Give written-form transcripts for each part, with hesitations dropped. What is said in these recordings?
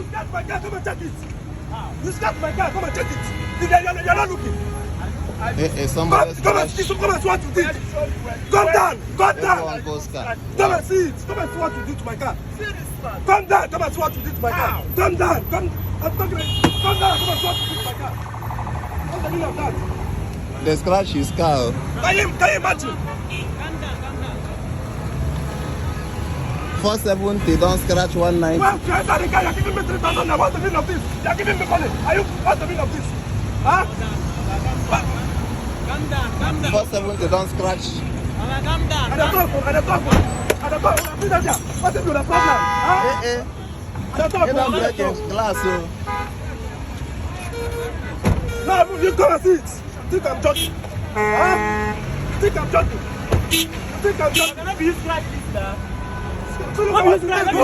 scratch my car, come and check it. You scratch my car, come and check it. You're not looking. Somebody come and see what you did. Come down. Come and see it. Come and see what you did to my car. Come down. Come and see what you did to my car. Come down. Come down. Come and see what you did to my car. What's the meaning of that? They scratch his car. Can you imagine? 470, don't scratch 190. Well, you're giving me 3,000 now. What's the meaning of this? You're giving me money. What's the meaning of this? Huh? Calm down. 470, don't scratch. Calm down. And I talk. What is your problem? Huh? You don't break your glass, so. No, you come and see it. Think I'm joking. Huh? Think I'm joking. You scratch this now. Who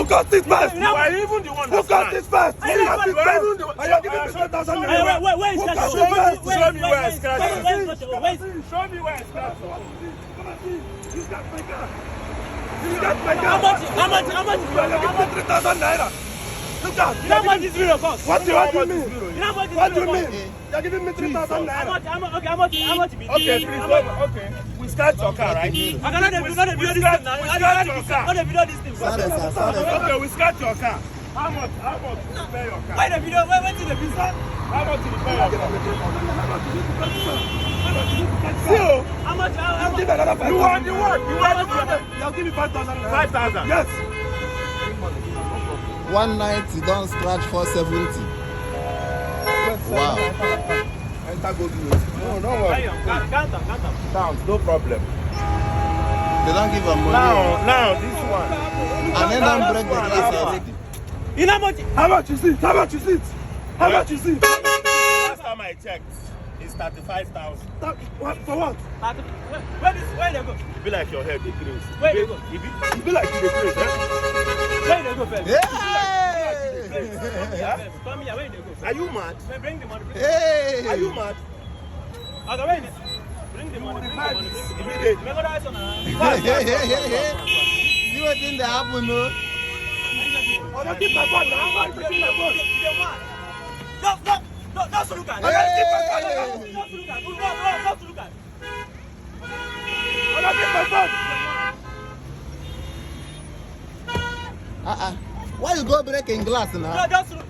got it first? You are even the one Who got it first? Who got it first? And you're giving me 3,000 naira. Where is Who that? got it first? Show me where I scratched. Show me where I scratched. Come and see. You got my car. You got my car. How much? You're giving me 3,000 naira. Look out. You know how much this video cost? What do you mean? You know how much this What do video you cost? mean? You're giving me 3,000 naira. How much? Okay, please. Okay. We scratch your car, right? I cannot video this thing now. I cannot video this thing. Sorry, sir. Okay, we scratch your car. How much to repair your car? Why the video? Where is the business? How much to repair your car? See, How much? give me another 5,000. You want the what? You'll give me 5,000 naira. 5,000. Yes. 190, don't scratch 470. Wow. Enter go do it. No, don't worry. Calm down. Down, no problem. They don't give a money. Now, this one. And then don't break the glass already. You know how much? How much is it? How much is it? How much is it? Last time I checked, it's 35,000. What? For what? Where they go? It be like your head, the craze. Where they go? It be like the craze, eh? Where they go first? Hey! Come here. Where they go? Are you mad? Bring the money. Hey! Are you mad? Okay, wait. Bring the money. Immediately. Make all eyes on her. See what thing that happen, no? Oh, don't keep my phone now. I'm going to keep my phone. Just look at it. Hey! Just look at it. I'm going to keep my phone. Why you go breaking glass now? Just look.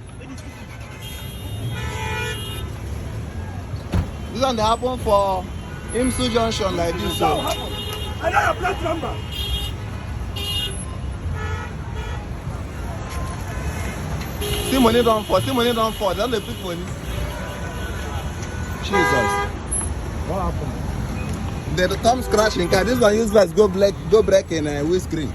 This one they happen for Imsu Junction like this. So, So. I know your plate number. See money don't fall. Don't they pick money? Jesus. What happened? They come scratching car. This one use glass go break in windscreen.